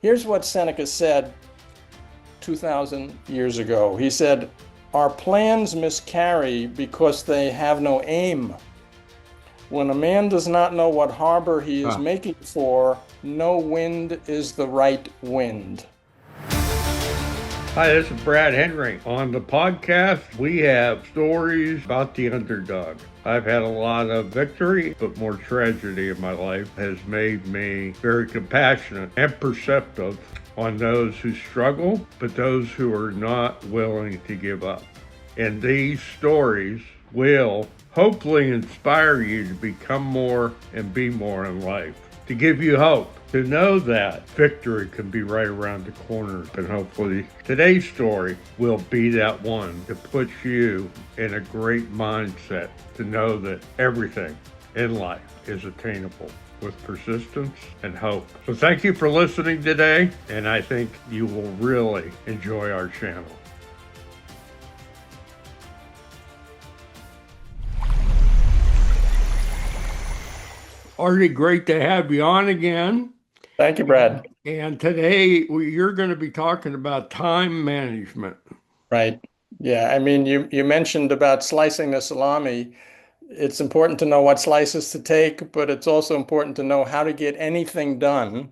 Here's what Seneca said 2,000 years ago. He said, "Our plans miscarry because they have no aim. When a man does not know what harbor he is Ah. making for, no wind is the right wind." Hi, this is Brad Henry. On the podcast, we have stories about the underdog. I've had a lot of victory, but more tragedy in my life has made me very compassionate and perceptive on those who struggle, but those who are not willing to give up. And these stories will hopefully inspire you to become more and be more in life, to give you hope, to know that victory can be right around the corner. And hopefully today's story will be that one to put you in a great mindset to know that everything in life is attainable with persistence and hope. So thank you for listening today, and I think you will really enjoy our channel. Artie, great to have you on again. Thank you, Brad. And today you're going to be talking about time management. Right. Yeah. I mean, you mentioned about slicing the salami. It's important to know what slices to take, but it's also important to know how to get anything done.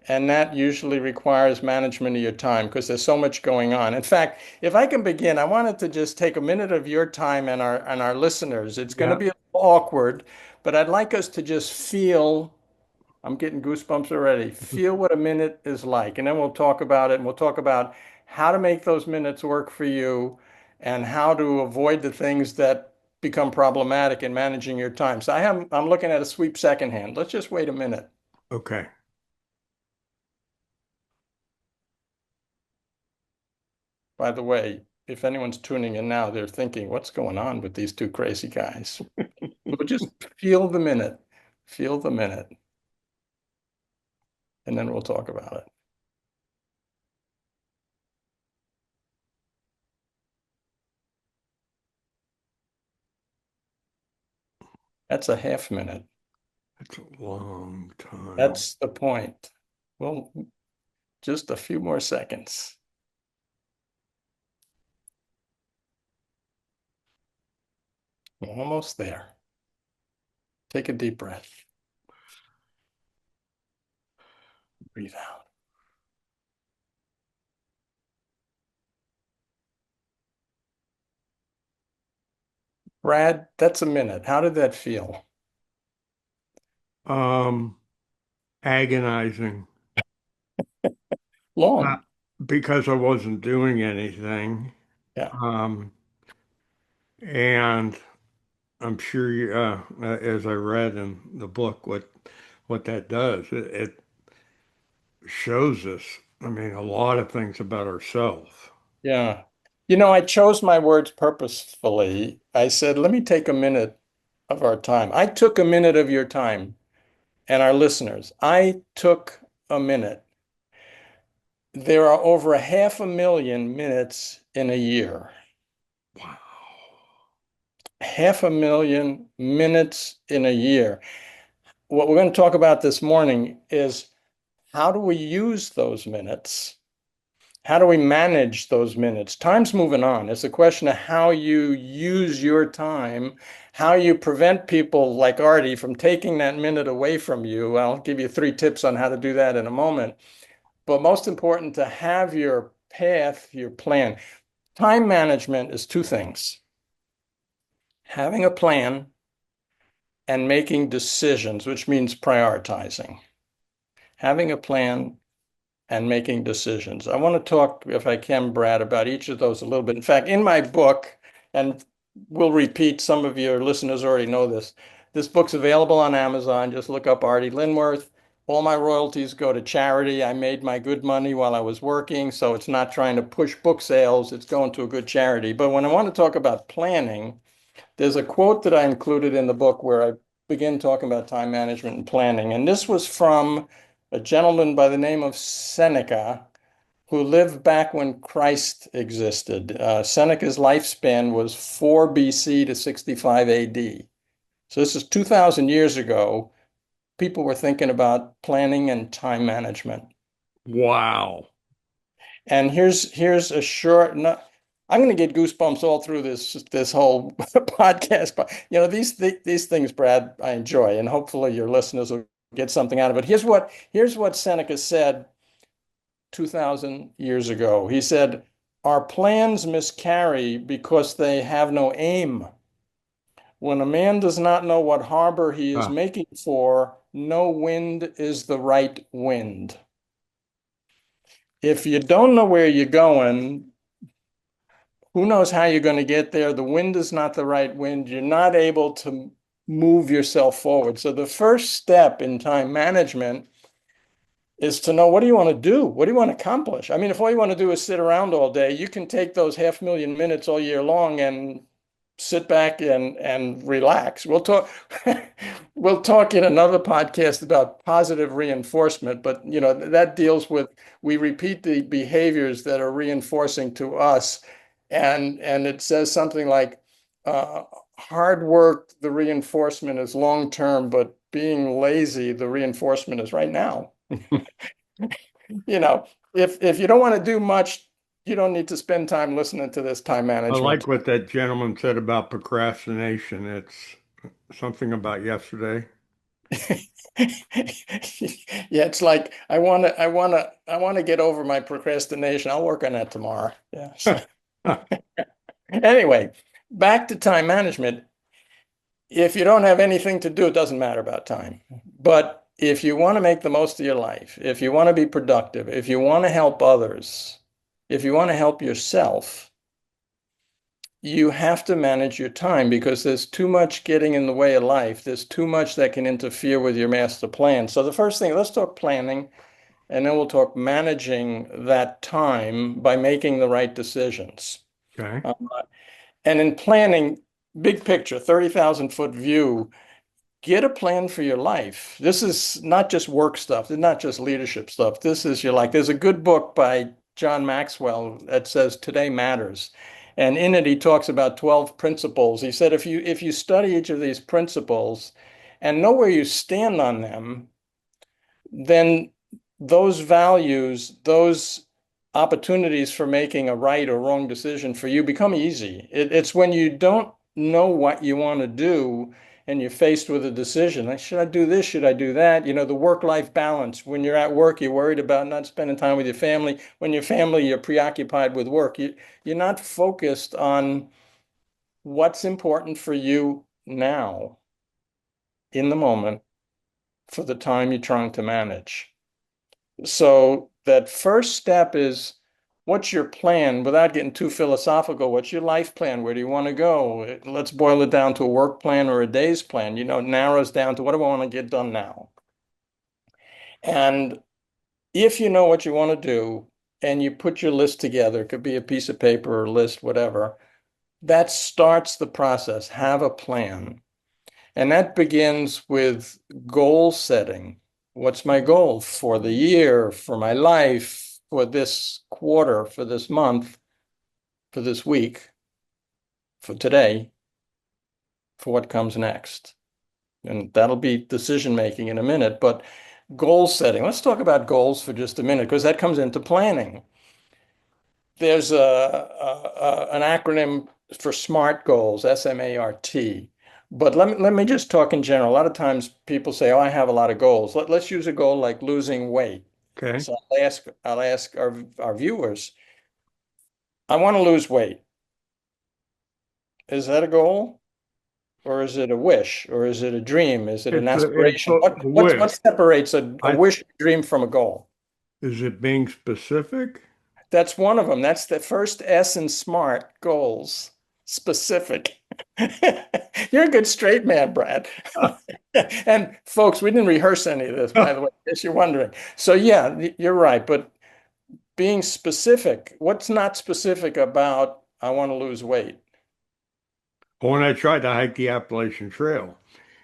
And that usually requires management of your time because there's so much going on. In fact, if I can begin, I wanted to just take a minute of your time and our listeners. It's going to Yeah. be a little awkward, but I'd like us to just feel, I'm getting goosebumps already, feel what a minute is like. And then we'll talk about it and we'll talk about how to make those minutes work for you and how to avoid the things that become problematic in managing your time. So I'm looking at a sweep second hand. Let's just wait a minute. Okay. By the way, if anyone's tuning in now, they're thinking, what's going on with these two crazy guys? We'll just feel the minute, and then we'll talk about it. That's a half minute. That's a long time. That's the point. Well, just a few more seconds. We're almost there. Take a deep breath. Breathe out. Brad, that's a minute. How did that feel? Um, Agonizing. Uh, Long. because I wasn't doing anything. Yeah. Um, and I'm sure as I read in the book, what that does, it shows us, I mean, a lot of things about ourselves. Yeah. I chose my words purposefully. I said, let me take a minute of our time. I took a minute of your time and our listeners. I took a minute. There are over 500,000 minutes in a year. Wow. 500,000 minutes in a year. What we're going to talk about this morning is how do we use those minutes? How do we manage those minutes? Time's moving on. It's a question of how you use your time, how you prevent people like Artie from taking that minute away from you. I'll give you 3 tips on how to do that in a moment. But most important, to have your path, your plan. Time management is 2 things: having a plan and making decisions, which means prioritizing. Having a plan and making decisions. I want to talk, if I can, Brad, about each of those a little bit. In fact, in my book, and we'll repeat, some of your listeners already know this. This book's available on Amazon. Just look up Artie Lynnworth. All my royalties go to charity. I made my good money while I was working, so it's not trying to push book sales. It's going to a good charity. But when I want to talk about planning, there's a quote that I included in the book where I begin talking about time management and planning. And this was from a gentleman by the name of Seneca, who lived back when Christ existed. Seneca's lifespan was 4 BC to 65 AD. So this is 2,000 years ago. People were thinking about planning and time management. Wow. And here's a short. No, I'm going to get goosebumps all through this whole podcast. But these things, Brad, I enjoy, and hopefully your listeners will get something out of it. Here's what Seneca said 2,000 years ago. He said, "Our plans miscarry because they have no aim. When a man does not know what harbor he is Ah, making for, no wind is the right wind." If you don't know where you're going, who knows how you're going to get there? The wind is not the right wind. You're not able to move yourself forward. So the first step in time management is to know, what do you want to do? What do you want to accomplish? I mean, if all you want to do is sit around all day, you can take those 500,000 minutes all year long and sit back and relax. We'll talk in another podcast about positive reinforcement, but that deals with, we repeat the behaviors that are reinforcing to us, and it says something like, uh, hard work, the reinforcement is long term, but being lazy, the reinforcement is right now. You know, if you don't want to do much, you don't need to spend time listening to this time I management. like what that gentleman said about procrastination. It's something about yesterday. Yeah, it's like, I want to get over my procrastination. I'll work on that tomorrow. Yeah. So anyway, back to time management. If you don't have anything to do, it doesn't matter about time. But if you want to make the most of your life, if you want to be productive, if you want to help others, if you want to help yourself, you have to manage your time, because there's too much getting in the way of life. There's too much that can interfere with your master plan. So the first thing, let's talk planning, and then we'll talk managing that time by making the right decisions. Okay. Uh, and in planning, big picture, 30,000 foot view, get a plan for your life. This is not just work stuff. It's not just leadership stuff. This is your life. There's a good book by John Maxwell that says Today Matters. And in it, he talks about 12 principles. He said, if you study each of these principles and know where you stand on them, then those values, those opportunities for making a right or wrong decision for you become easy. It's when you don't know what you want to do and you're faced with a decision. Like, should I do this? Should I do that? The work-life balance. When you're at work, you're worried about not spending time with your family. When you're family, you're preoccupied with work. You're not focused on what's important for you now, in the moment, for the time you're trying to manage. So that first step is, what's your plan? Without getting too philosophical, what's your life plan? Where do you want to go? Let's boil it down to a work plan or a day's plan. It narrows down to, what do I want to get done now? And if you know what you want to do and you put your list together, it could be a piece of paper or a list, whatever, that starts the process. Have a plan. And that begins with goal setting. What's my goal for the year, for my life, for this quarter, for this month, for this week, for today, for what comes next? And that'll be decision making in a minute. But goal setting, let's talk about goals for just a minute, because that comes into planning. There's an acronym for SMART goals, SMART. But let me just talk in general. A lot of times people say, "Oh, I have a lot of goals." Let's use a goal like losing weight. Okay. So I'll ask our viewers, I want to lose weight. Is that a goal? Or is it a wish? Or is it a dream? Is it an It's aspiration? a What wish. separates a I wish, a dream from a goal? Is it being specific? That's one of them. That's the first S in SMART, goals. Specific. You're a good straight man, Brad. And folks, we didn't rehearse any of this, by the way, in case you're wondering. So yeah, you're right. But being specific, what's not specific about, I want to lose weight? When I tried to hike the Appalachian Trail,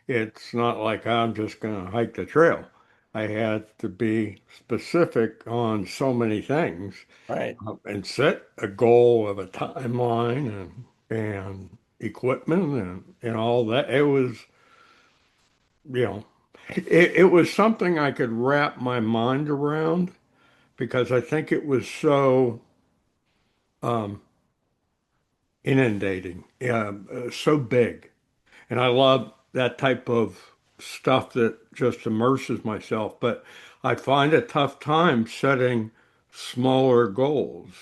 it's not like I'm just going to hike the trail. I had to be specific on so many things, Right. and set a goal of a timeline and equipment and all that. It was, you know, it was something I could wrap my mind around, because I think it was so um, inundating, so big. And I love that type of stuff that just immerses myself, but I find a tough time setting smaller goals.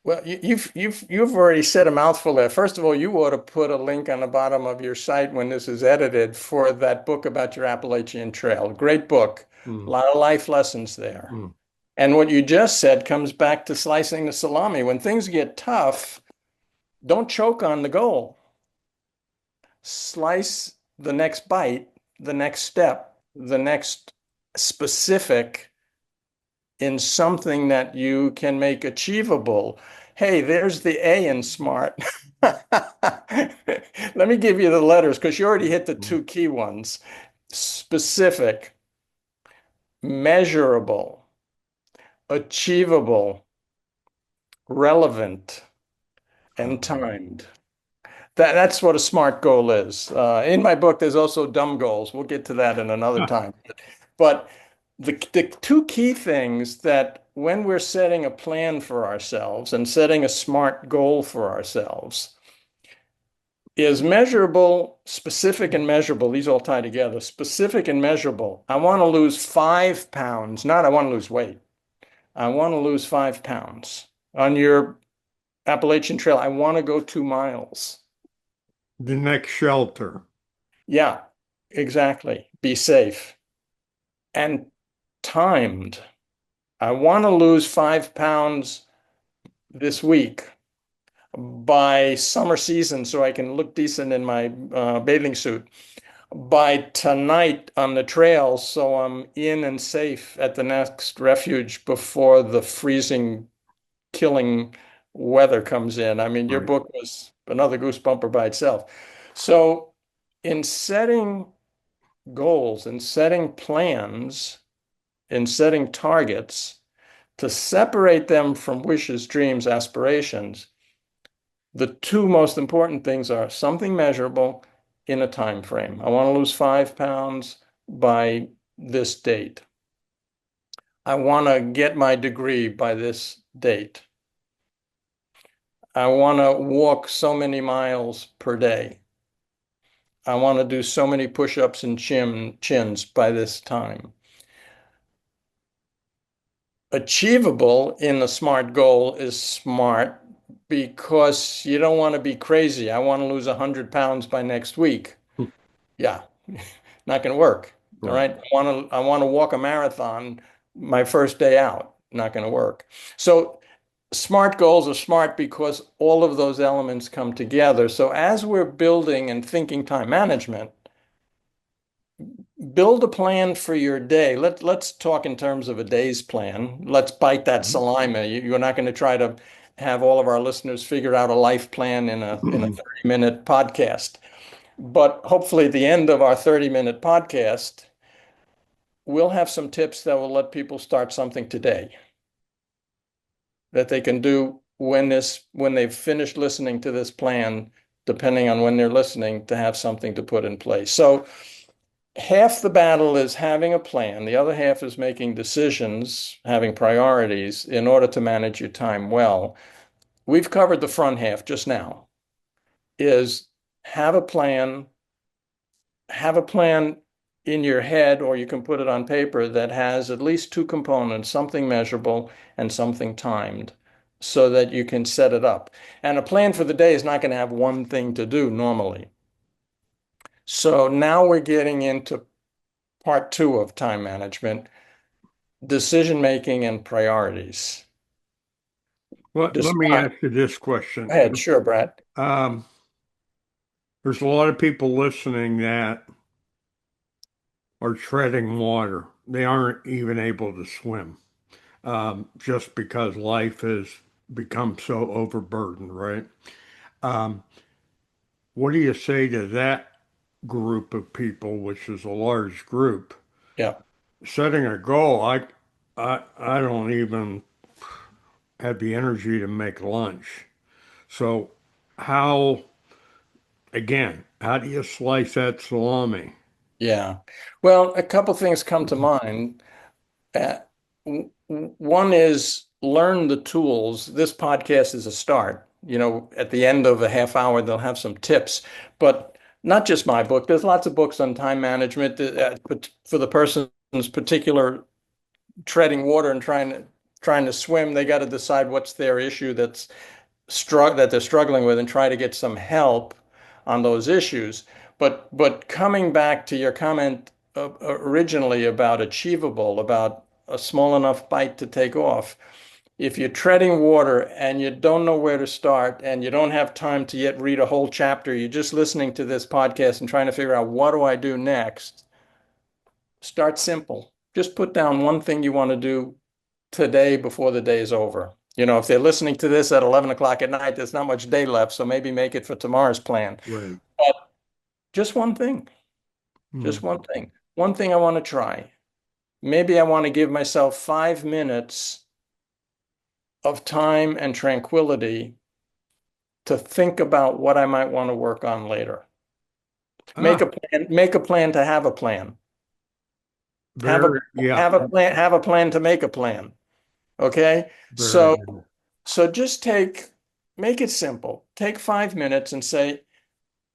Well, you've already said a mouthful there. First of all, you ought to put a link on the bottom of your site when this is edited for that book about your Appalachian Trail. Great book. A Mm, lot of life lessons there. mm, And what you just said comes back to slicing the salami. When things get tough, don't choke on the goal. Slice the next bite, the next step, the next specific in something that you can make achievable. Hey, there's the A in SMART. Let me give you the letters because you already hit the mm. two key ones. Specific, measurable, achievable, relevant, and timed. That's what a SMART goal is. In my book, there's also dumb goals. We'll get to that in another time. But the two key things that when we're setting a plan for ourselves and setting a SMART goal for ourselves is measurable, specific, and measurable. These all tie together. Specific and measurable. I want to lose 5 pounds, not I want to lose weight. I want to lose 5 pounds. On your Appalachian Trail, I want to go 2 miles. The next shelter. Yeah, exactly. Be safe. And timed. I want to lose 5 pounds this week by summer season so I can look decent in my bathing suit. By tonight on the trail so I'm in and safe at the next refuge before the freezing, killing weather comes in. I mean, your Right. book was another goosebumper by itself. So, in setting goals and setting plans and setting targets to separate them from wishes, dreams, aspirations, the two most important things are something measurable in a time frame. I want to lose 5 pounds by this date. I want to get my degree by this date. I want to walk so many miles per day. I want to do so many push-ups and chins by this time. Achievable in a SMART goal is smart because you don't want to be crazy. I want to lose 100 pounds by next week. Yeah, not going to work. All Right. right. I want to walk a marathon my first day out. Not going to work. So SMART goals are smart because all of those elements come together. So as we're building and thinking time management, build a plan for your day. Let's talk in terms of a day's plan. Let's bite that salami. You're not going to try to have all of our listeners figure out a life plan in a Mhm. 30-minute podcast. But hopefully at the end of our 30-minute podcast, we'll have some tips that will let people start something today that they can do when they've finished listening to this plan, depending on when they're listening, to have something to put in place. So half the battle is having a plan. The other half is making decisions, having priorities in order to manage your time well. We've covered the front half just now, is have a plan, have a plan in your head, or you can put it on paper that has at least two components, something measurable and something timed, so that you can set it up. And a plan for the day is not going to have one thing to do normally. So now we're getting into part two of time management, decision making and priorities. Let me Describe. ask you this Go question. ahead, sure, Brad. Um, there's a lot of people listening that are treading water. They aren't even able to swim, just because life has become so overburdened, right? Um, what do you say to that group of people, which is a large group, Yeah. setting a goal? I don't even have the energy to make lunch. So how, again, how do you slice that salami? Yeah. Well, a couple things come to mind. One is learn the tools. This podcast is a start. At the end of a half hour, they'll have some tips, but not just my book. There's lots of books on time management but for the person's particular treading water and trying to swim. They got to decide what's their issue that they're struggling with and try to get some help on those issues. But coming back to your comment originally about achievable, about a small enough bite to take off. If you're treading water and you don't know where to start and you don't have time to yet read a whole chapter, you're just listening to this podcast and trying to figure out what do I do next, start simple. Just put down one thing you want to do today before the day is over. If they're listening to this at 11 o'clock at night, there's not much day left, so maybe make it for tomorrow's plan. Right. But just one thing, just Mm. one thing I want to try. Maybe I want to give myself 5 minutes of time and tranquility to think about what I might want to work on later. Ah, Make a plan to have a plan. Have a yeah, have a plan to make a plan. Okay? very So good. so just make it simple. Take 5 minutes and say,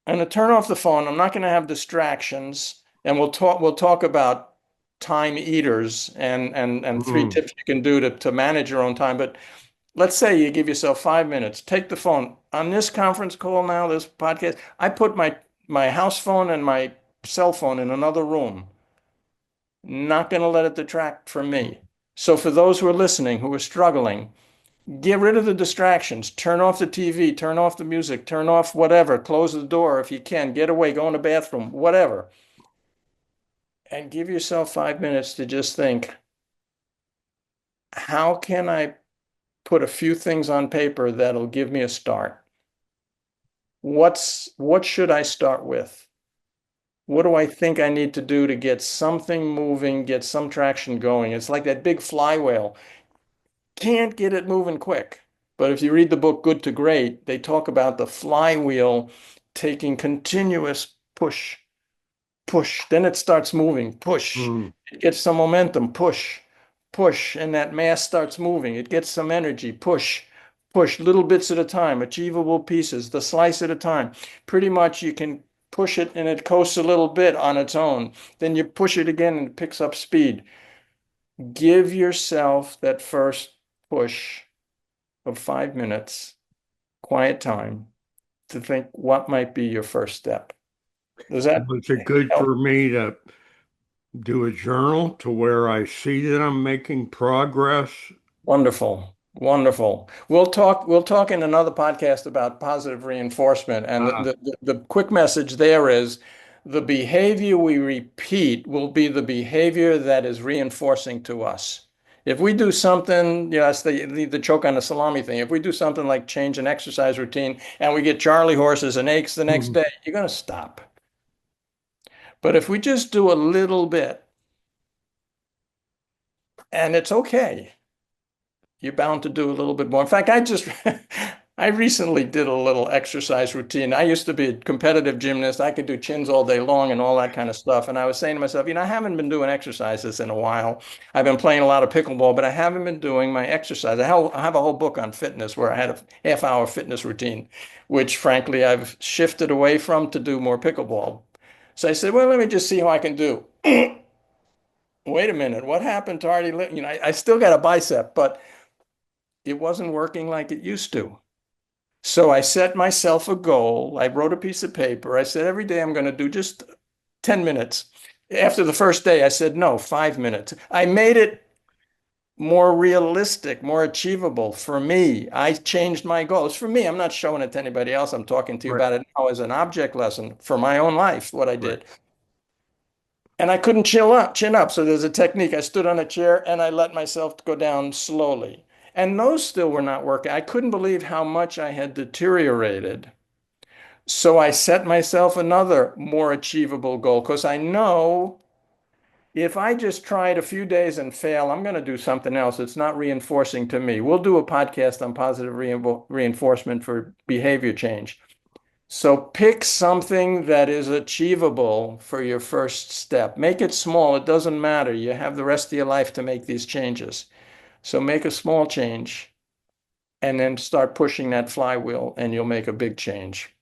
I'm going to turn off the phone. I'm not going to have distractions. And we'll talk about time eaters and three Mm. tips you can do to manage your own time. But let's say you give yourself 5 minutes. Take the phone. On this conference call now, this podcast, I put my house phone and my cell phone in another room. Not going to let it detract from me. So for those who are listening, who are struggling, get rid of the distractions. Turn off the TV, turn off the music, turn off whatever. Close the door if you can. Get away, go in the bathroom, whatever. And give yourself 5 minutes to just think, how can I put a few things on paper that'll give me a start? What should I start with? What do I think I need to do to get something moving, get some traction going? It's like that big flywheel. Can't get it moving quick. But if you read the book Good to Great, they talk about the flywheel taking continuous push, push. Then it starts moving, push. Mm. It gets some momentum, push, push. And that mass starts moving. It gets some energy, push, push, little bits at a time, achievable pieces, the slice at a time. Pretty much you can push it and it coasts a little bit on its own. Then you push it again and it picks up speed. Give yourself that first push of 5 minutes, quiet time, to think what might be your first step. Does that Was it good help? for me to do a journal to where I see that I'm making progress? Wonderful. Wonderful. We'll talk in another podcast about positive reinforcement. And Ah, the quick message there is the behavior we repeat will be the behavior that is reinforcing to us. If we do something, that's the choke on the salami thing. If we do something like change an exercise routine and we get Charlie horses and aches the next mhm. day, you're going to stop. But if we just do a little bit, and it's okay, you're bound to do a little bit more. In fact, I recently did a little exercise routine. I used to be a competitive gymnast. I could do chins all day long and all that kind of stuff. And I was saying to myself, I haven't been doing exercises in a while. I've been playing a lot of pickleball, but I haven't been doing my exercise. I have a whole book on fitness where I had a half-hour fitness routine, which frankly I've shifted away from to do more pickleball. So I said, well, let me just see how I can do. Wait a minute, what happened to Artie Lynnworth? I still got a bicep, but it wasn't working like it used to. So I set myself a goal. I wrote a piece of paper. I said, every day I'm going to do just 10 minutes. After the first day, I said, no, 5 minutes. I made it more realistic, more achievable for me. I changed my goals. For me, I'm not showing it to anybody else. I'm talking to you Right, about it now as an object lesson for my own life, what I right. did. And I couldn't chin up. So there's a technique. I stood on a chair and I let myself go down slowly. And those still were not working. I couldn't believe how much I had deteriorated. So I set myself another more achievable goal because I know if I just try it a few days and fail, I'm going to do something else. It's not reinforcing to me. We'll do a podcast on positive reinforcement for behavior change. So pick something that is achievable for your first step. Make it small. It doesn't matter. You have the rest of your life to make these changes. So make a small change and then start pushing that flywheel and you'll make a big change.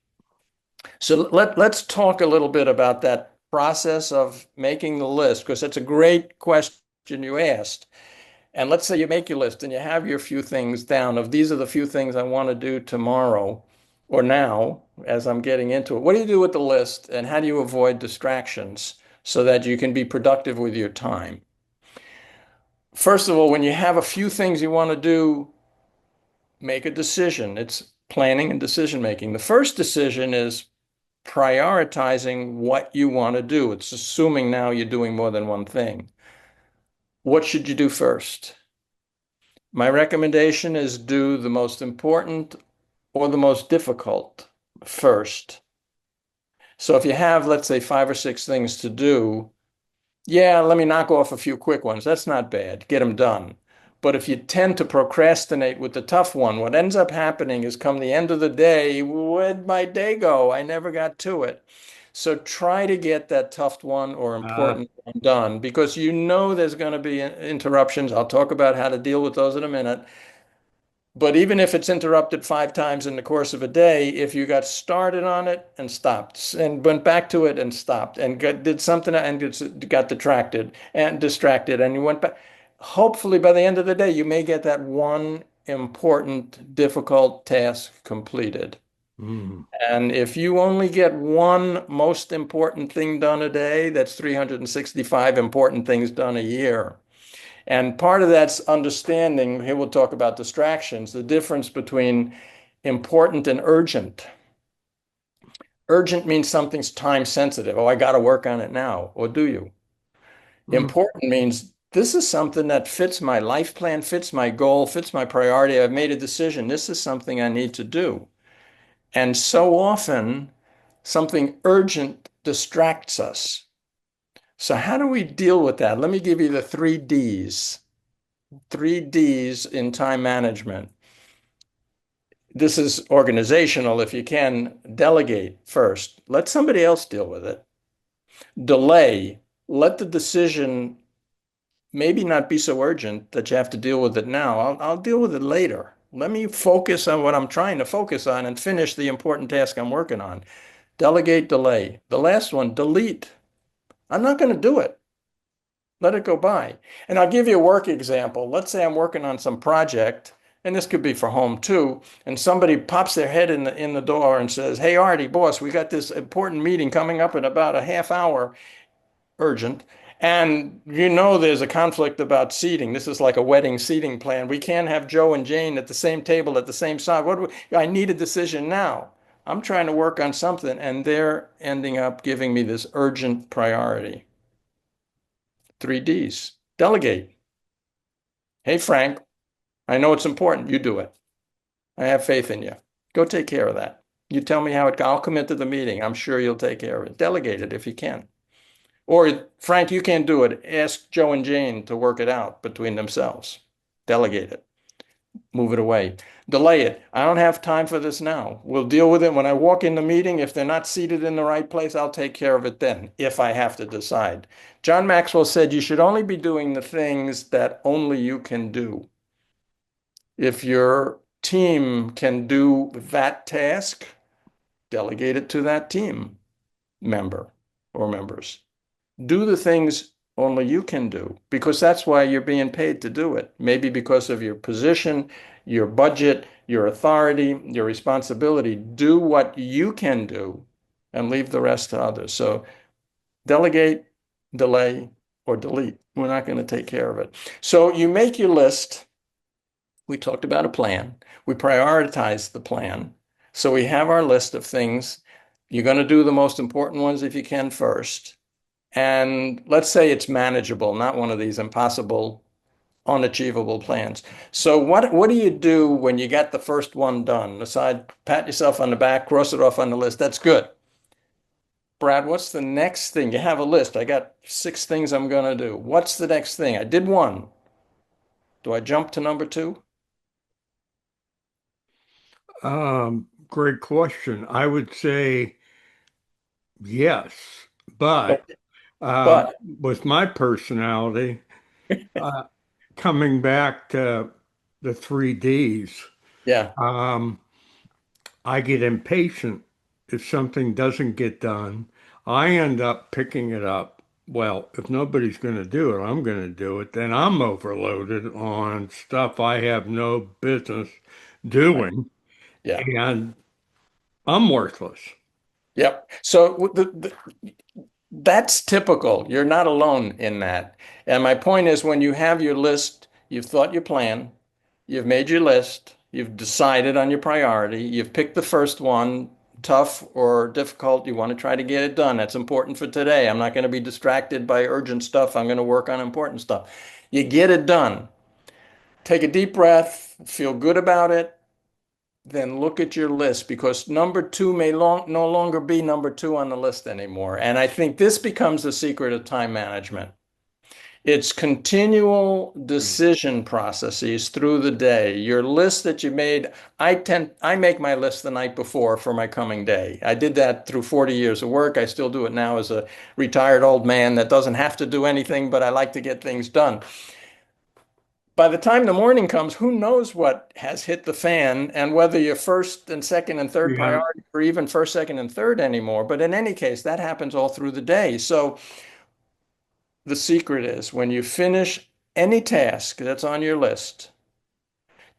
So let's talk a little bit about that process of making the list because it's a great question you asked. And let's say you make your list and you have your few things down of these are the few things I want to do tomorrow or now as I'm getting into it. What do you do with the list and how do you avoid distractions so that you can be productive with your time? First of all, when you have a few things you want to do, make a decision. It's planning and decision making. The first decision is prioritizing what you want to do. It's assuming now you're doing more than one thing. What should you do first? My recommendation is do the most important or the most difficult first. So if you have, let's say, five or six things to do, yeah, let me knock off a few quick ones. That's not bad. Get them done. But if you tend to procrastinate with the tough one, what ends up happening is come the end of the day, where'd my day go? I never got to it. So try to get that tough one or Ah, important one done because you know there's going to be interruptions. I'll talk about how to deal with those in a minute. But even if it's interrupted five times in the course of a day, if you got started on it and stopped and went back to it and stopped and did something and got distracted and you went back, hopefully by the end of the day, you may get that one important, difficult task completed. mm, And if you only get one most important thing done a day, that's 365 important things done a year. And part of that's understanding, here we'll talk about distractions, the difference between important and urgent. Urgent means something's time sensitive. Oh, I got to work on it now. Or do you? mm, Important means this is something that fits my life plan, fits my goal, fits my priority. I've made a decision. This is something I need to do. And so often, something urgent distracts us. So, how do we deal with that? Let me give you the three D's. Three D's in time management. This is organizational. If you can, delegate first. Let somebody else deal with it. Delay. Let the decision maybe not be so urgent that you have to deal with it now. I'll deal with it later. Let me focus on what I'm trying to focus on and finish the important task I'm working on. Delegate, delay. The last one, delete. I'm not going to do it. Let it go by. And I'll give you a work example. Let's say I'm working on some project, and this could be for home too, and somebody pops their head in the door and says, "Hey, Artie, boss, we got this important meeting coming up in about a half hour, urgent." And you know there's a conflict about seating. This is like a wedding seating plan. We can't have Joe and Jane at the same table at the same side. I need a decision now. I'm trying to work on something, and they're ending up giving me this urgent priority. Three D's. Delegate. Hey, Frank, I know it's important. You do it. I have faith in you. Go take care of that. You tell me how it goes. I'll commit to the meeting. I'm sure you'll take care of it. Delegate it if you can. Or, Frank, you can't do it. Ask Joe and Jane to work it out between themselves. Delegate it. Move it away. Delay it. I don't have time for this now. We'll deal with it when I walk in the meeting. If they're not seated in the right place, I'll take care of it then, if I have to decide. John Maxwell said you should only be doing the things that only you can do. If your team can do that task, delegate it to that team member or members. Do the things only you can do because that's why you're being paid to do it. Maybe because of your position, your budget, your authority, your responsibility. Do what you can do and leave the rest to others. So delegate, delay, or delete. We're not going to take care of it. So you make your list. We talked about a plan. We prioritize the plan. So we have our list of things. You're going to do the most important ones if you can first. And let's say it's manageable, not one of these impossible, unachievable plans. So what do you do when you get the first one done? Aside, pat yourself on the back, cross it off on the list. That's good. Brad, what's the next thing? You have a list. I got six things I'm going to do. What's the next thing? I did one. Do I jump to number two? great question. I would say yes, but um, But with my personality, uh, coming back to the three Ds, yeah, um, I get impatient if something doesn't get done. I end up picking it up. Well, if nobody's going to do it, I'm going to do it. Then I'm overloaded on stuff I have no business right. doing, Yeah. and I'm worthless. Yep. So that's typical. You're not alone in that. And my point is when you have your list, you've thought your plan, you've made your list, you've decided on your priority, you've picked the first one, tough or difficult, you want to try to get it done. That's important for today. I'm not going to be distracted by urgent stuff. I'm going to work on important stuff. You get it done. Take a deep breath, feel good about it, then look at your list because number two may no longer be number two on the list anymore. And I think this becomes the secret of time management. It's continual decision processes through the day. Your list that you made, I make my list the night before for my coming day. I did that through 40 years of work. I still do it now as a retired old man that doesn't have to do anything, but I like to get things done. By the time the morning comes, who knows what has hit the fan and whether you're first and second and third Yeah. priority or even first, second, and third anymore. But in any case, that happens all through the day. So the secret is when you finish any task that's on your list,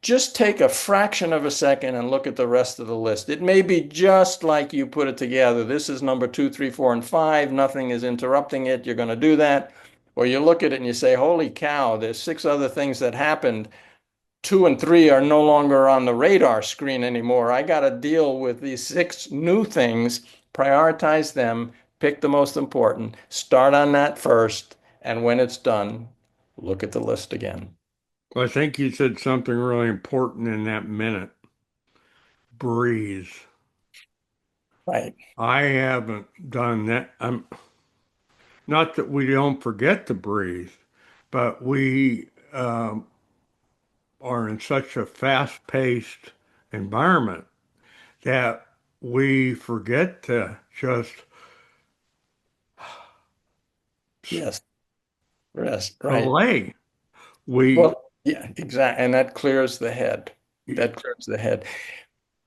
just take a fraction of a second and look at the rest of the list. It may be just like you put it together. This is number two, three, four, and five. Nothing is interrupting it. You're going to do that. Or you look at it and you say, holy cow, there's six other things that happened. Two and three are no longer on the radar screen anymore. I got to deal with these six new things, prioritize them, pick the most important, start on that first, and when it's done, look at the list again. Well, I think you said something really important in that minute. Breathe. Right. I haven't done that. I'm not that we don't forget to breathe, but we are in such a fast-paced environment that we forget to just Yes. Rest. Right. delay. We, Well, yeah, exactly. And that clears the head. That clears the head.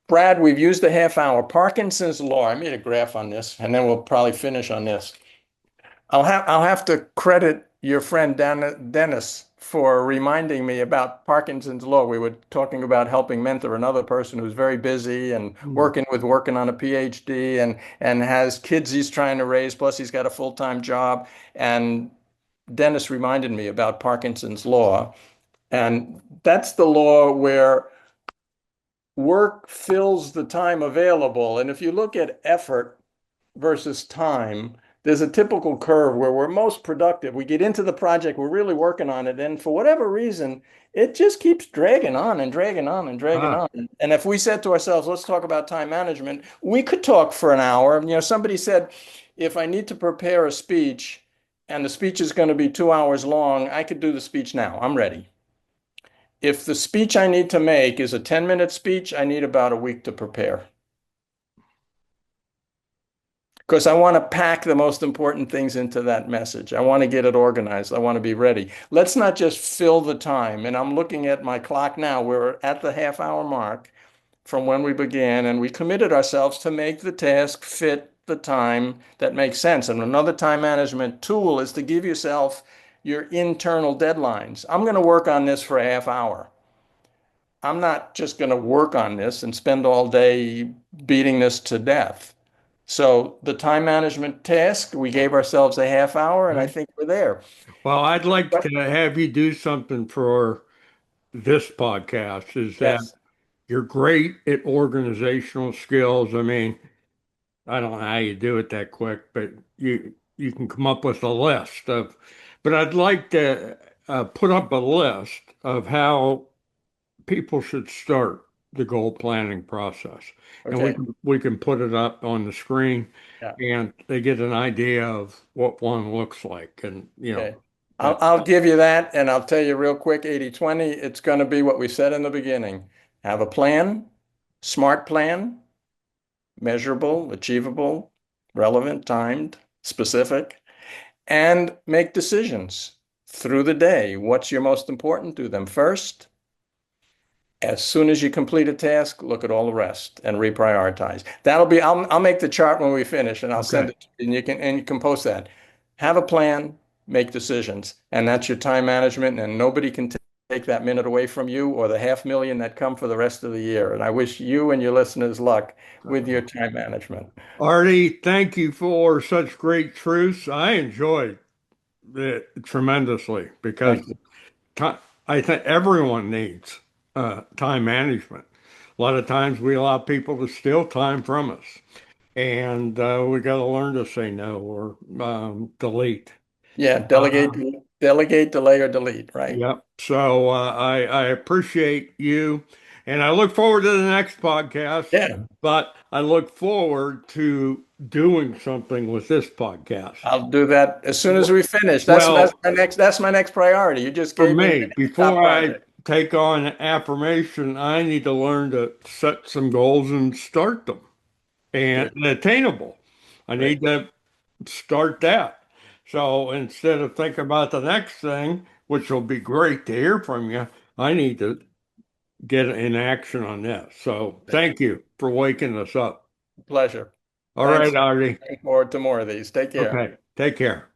Brad, we've used a half hour. Parkinson's law. I made a graph on this, and then we'll probably finish on this. I'll have to credit your friend Dennis for reminding me about Parkinson's law. We were talking about helping mentor another person who's very busy and working on a PhD and has kids he's trying to raise, plus he's got a full-time job. And Dennis reminded me about Parkinson's law. And that's the law where work fills the time available. And if you look at effort versus time, there's a typical curve where we're most productive. We get into the project, we're really working on it, and for whatever reason, it just keeps dragging on and dragging on and dragging ah, on. And if we said to ourselves, let's talk about time management, we could talk for an hour. You know, somebody said, if I need to prepare a speech and the speech is going to be 2 hours long, I could do the speech now. I'm ready. If the speech I need to make is a 10-minute speech, I need about a week to prepare. Because I want to pack the most important things into that message. I want to get it organized. I want to be ready. Let's not just fill the time. And I'm looking at my clock now. We're at the half hour mark from when we began, and we committed ourselves to make the task fit the time that makes sense. And another time management tool is to give yourself your internal deadlines. I'm going to work on this for a half hour. I'm not just going to work on this and spend all day beating this to death. So the time management task, we gave ourselves a half hour, and I okay. think we're there. Well, I'd like But to have you do something for this podcast, is that yes, you're great at organizational skills. I mean, I don't know how you do it that quick, but you can come up with a list of, but I'd like to put up a list of how people should start the goal planning process. And okay, we can put it up on the screen yeah, and they get an idea of what one looks like. And, okay. I'll, that, I'll give you that, and I'll tell you real quick, 80/20. It's going to be what we said in the beginning. Have a plan, smart plan, measurable, achievable, relevant, timed, specific, and make decisions through the day. What's your most important? Do them first. As soon as you complete a task, look at all the rest and reprioritize. I'll make the chart when we finish and I'll send Okay. it and you can post that. Have a plan, make decisions, and that's your time management, and nobody can take that minute away from you or the 500,000 that come for the rest of the year. And I wish you and your listeners luck with your time management. Artie, thank you for such great truths. I enjoyed it tremendously because Thank you. ti- I think everyone needs time management. A lot of times we allow people to steal time from us, and we got to learn to say no or delete. Yeah, Uh, delegate, delay, or delete, right? Yep. So I appreciate you, and I look forward to the next podcast. Yeah, But I look forward to doing something with this podcast. I'll do that as soon as we finish. Well, That's my next priority. You just for gave me my me, next top before I project. take on affirmation, I need to learn to set some goals and start them and Good, attainable. I great. need to start that. So instead of thinking about the next thing, which will be great to hear from you, I need to get in action on this. So thank you for waking us up. Pleasure. All right, Thanks. Artie. Looking forward to more of these. Take care. Okay. Take care.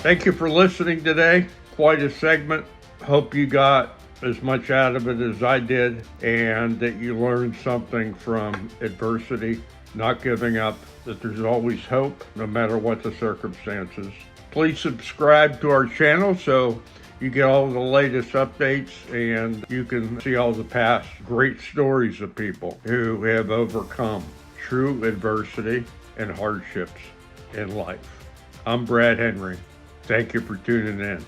Thank you for listening today. Quite a segment. Hope you got as much out of it as I did and that you learned something from adversity, not giving up, that there's always hope no matter what the circumstances. Please subscribe to our channel so you get all the latest updates and you can see all the past great stories of people who have overcome true adversity and hardships in life. I'm Brad Henry. Thank you for tuning in.